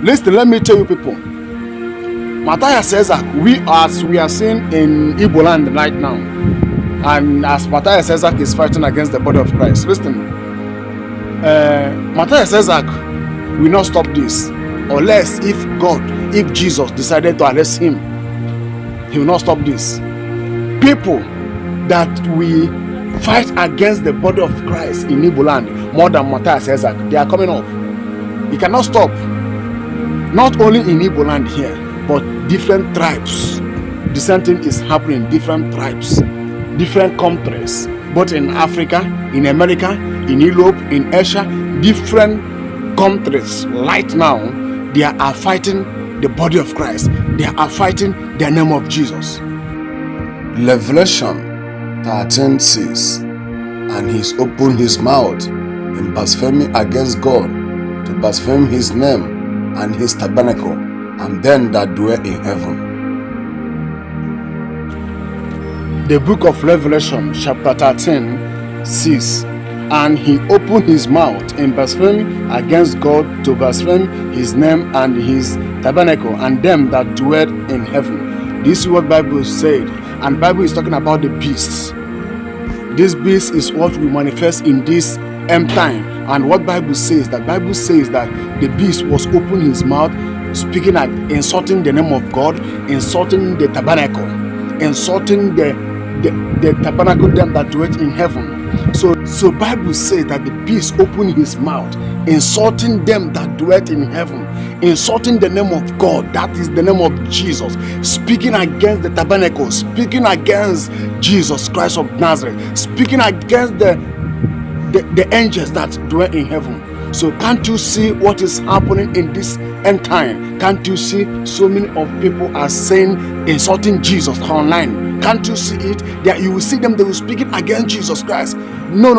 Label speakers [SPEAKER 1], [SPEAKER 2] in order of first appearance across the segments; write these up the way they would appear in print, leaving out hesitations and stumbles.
[SPEAKER 1] Listen, let me tell you people. Matthias says that we are seeing in Igbo land right now, and as Matthias Ezek is fighting against the body of Christ. Listen, Matthias Ezek will not stop this, unless if Jesus decided to arrest him, he will not stop this. People that we fight against the body of Christ in Igbo land more than Matthias Ezek, they are coming up. He cannot stop. Not only in Igbo land here, but different tribes. The same thing is happening in different tribes, different countries, both in Africa, in America, in Europe, in Asia, different countries right now. They are fighting the body of Christ. They are fighting the name of Jesus. Revelation 13:6, and he opened his mouth in blasphemy against God, to blaspheme his name and his tabernacle, and them that dwell in heaven. The book of Revelation chapter 13:6, and he opened his mouth in blasphemy against God, to blaspheme his name and his tabernacle, and them that dwell in heaven. This is what Bible said, and Bible is talking about the beasts. This beast is what will manifest in this end time. And what Bible says that the beast was opening his mouth, speaking and insulting the name of God, insulting the tabernacle, insulting the tabernacle, them that dwell in heaven. So Bible says that the beast opened his mouth, insulting them that dwell in heaven, insulting the name of God, that is the name of Jesus, speaking against the tabernacle, speaking against Jesus Christ of Nazareth, speaking against the angels that dwell in heaven. So can't you see what is happening in this end time? Can't you see so many of people are saying, insulting Jesus online? Can't you see it? That you will see them, they will speaking against Jesus Christ. No.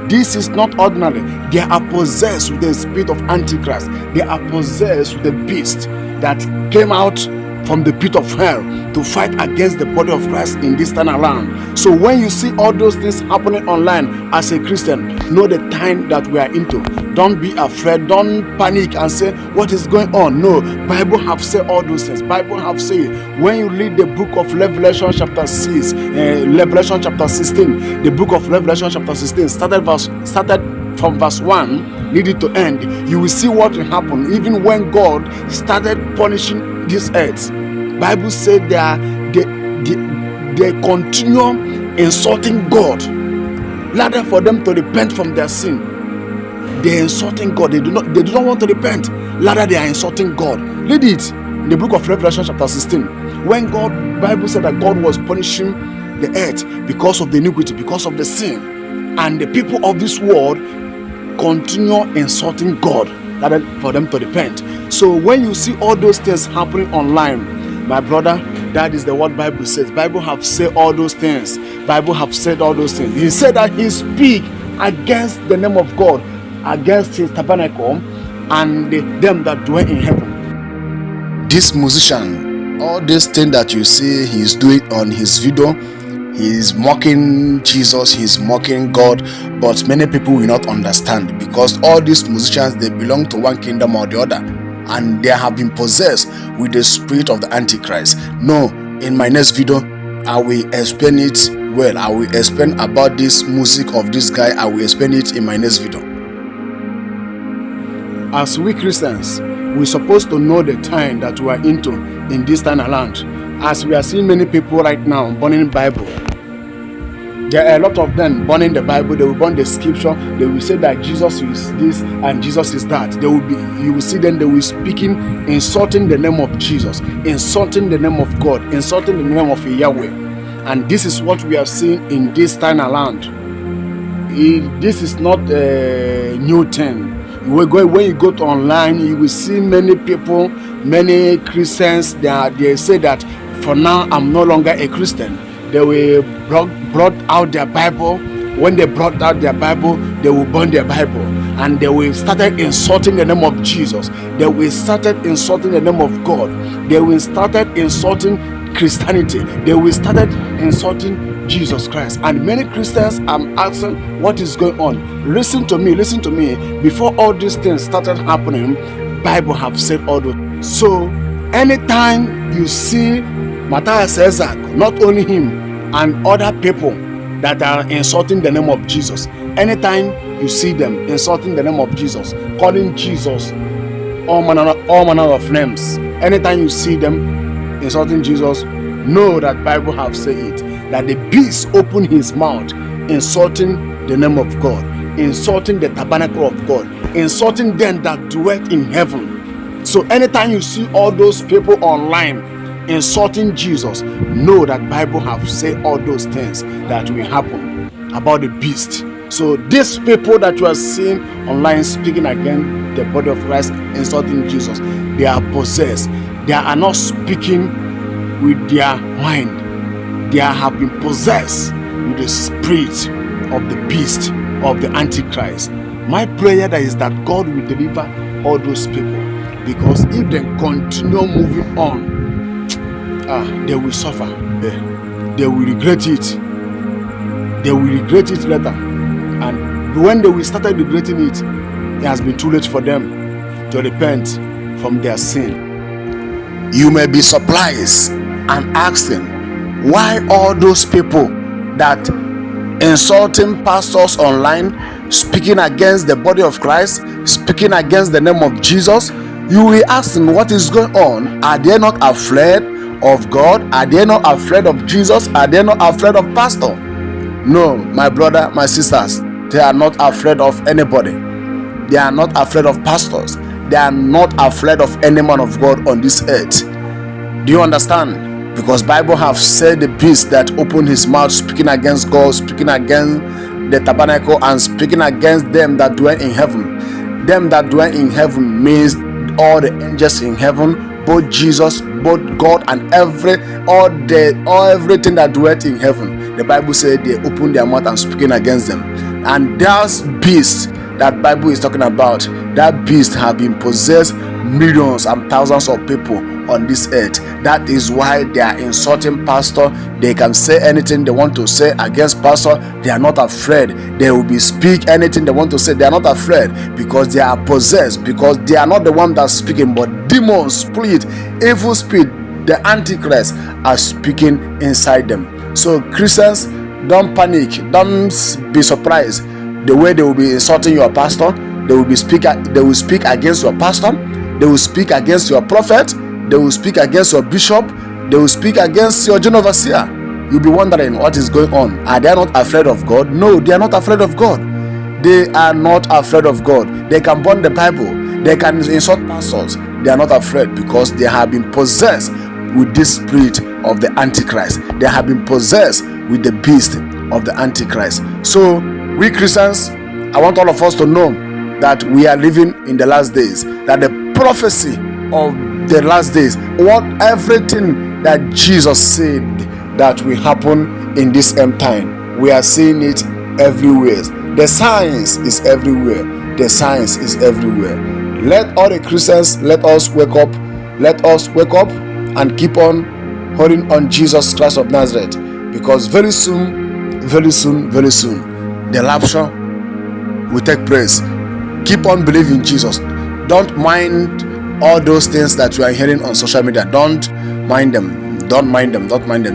[SPEAKER 1] This is not ordinary. They are possessed with the spirit of Antichrist. They are possessed with the beast that came out from the pit of hell to fight against the body of Christ in this time around. So when you see all those things happening online as a Christian, know the time that we are into. Don't be afraid. Don't panic and say, what is going on? No, Bible have said all those things. Bible have said, when you read the book of Revelation chapter 6, Revelation chapter 16, the book of Revelation chapter 16 started from verse 1, leading to end, you will see what will happen even when God started punishing this earth. Bible said they continue insulting God rather for them to repent from their sin. They are insulting God. They do not want to repent, rather they are insulting God. Read it in the book of Revelation chapter 16, when Bible said that God was punishing the earth because of the iniquity, because of the sin, and the people of this world continue insulting God rather for them to repent. So when you see all those things happening online, my brother, that is the word Bible says. Bible have said all those things. Bible have said all those things. He said that he speak against the name of God, against his tabernacle, and them that dwell in heaven. This musician, all this thing that you see he's doing on his video, he's mocking Jesus, he's mocking God, but many people will not understand, because all these musicians, they belong to one kingdom or the other, and they have been possessed with the spirit of the Antichrist. No, in my next video I will explain it well. I will explain about this music of this guy. I will explain it in my next video. As we Christians, we're supposed to know the time that we are into in this time around. As we are seeing many people right now burning the Bible. There are a lot of them burning the Bible. They will burn the scripture. They will say that Jesus is this and Jesus is that. You will see them, they will be speaking, insulting the name of Jesus, insulting the name of God, insulting the name of Yahweh. And this is what we are seeing in this time around. This is not a new thing. When you go to online, you will see many people, many Christians, they say that for now I'm no longer a Christian. They will brought out their Bible. When they brought out their Bible, they will burn their Bible, and they will started insulting the name of Jesus. They will started insulting the name of God. They will started insulting Christianity. They will started insulting Jesus Christ. And many Christians are asking, what is going on? Listen to me. Before all these things started happening, Bible have said all those. So anytime you see Matthias Isaac, not only him and other people that are insulting the name of Jesus, anytime you see them insulting the name of Jesus, calling Jesus all manner of names, anytime you see them insulting Jesus, know that Bible have said it, that the beast opened his mouth insulting the name of God, insulting the tabernacle of God, insulting them that dwell in heaven. So anytime you see all those people online insulting Jesus, know that Bible have said all those things that will happen about the beast. So these people that you are seeing online speaking against the body of Christ, insulting Jesus, they are possessed. They are not speaking with their mind. They have been possessed with the spirit of the beast, of the Antichrist. My prayer is that God will deliver all those people, because if they continue moving on, they will suffer. They will regret it. They will regret it later. And when they will start regretting it, it has been too late for them to repent from their sin. You may be surprised and asking, why all those people that insulting pastors online, speaking against the body of Christ, speaking against the name of Jesus? You will ask them, what is going on? Are they not afraid of God? Are they not afraid of Jesus? Are they not afraid of pastor? No, my brother, my sisters, they are not afraid of anybody. They are not afraid of pastors. They are not afraid of any man of God on this earth. Do you understand? Because Bible have said the beast that opened his mouth speaking against God, speaking against the tabernacle, and speaking against them that dwell in heaven. Them that dwell in heaven means all the angels in heaven, both Jesus, both God, and everything that dwelt in heaven. The Bible said they opened their mouth and speaking against them. And that beast that Bible is talking about, that beast have been possessed millions and thousands of people on this earth. That is why they are insulting pastor. They can say anything they want to say against pastor. They are not afraid. They will be speak anything they want to say. They are not afraid because they are possessed, because they are not the one that's speaking, but demons, spirit, evil spirit, the Antichrist are speaking inside them. So Christians, don't panic, don't be surprised the way they will be insulting your pastor. They will speak against your pastor. They will speak against your prophet. They will speak against your bishop. They will speak against your general overseer. You'll be wondering what is going on. Are they not afraid of God? No, they are not afraid of God. They are not afraid of God. They can burn the Bible. They can insult pastors. They are not afraid because they have been possessed with this spirit of the Antichrist. They have been possessed with the beast of the Antichrist. So we Christians, I want all of us to know that we are living in the last days, that the prophecy of the last days, everything that Jesus said that will happen in this end time, we are seeing it everywhere. The science is everywhere. The science is everywhere. Let all the Christians, let us wake up and keep on holding on Jesus Christ of Nazareth, because very soon, the rapture will take place. Keep on believing Jesus. Don't mind all those things that you are hearing on social media. Don't mind them.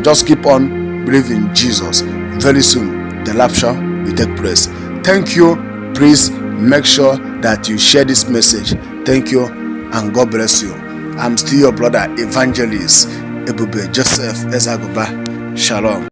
[SPEAKER 1] Just keep on believing Jesus. Very soon the rapture will take place. Thank you. Please make sure that you share this message. Thank you, and God bless you. I'm still your brother, Evangelist Ebube Joseph Ezagoba. Shalom.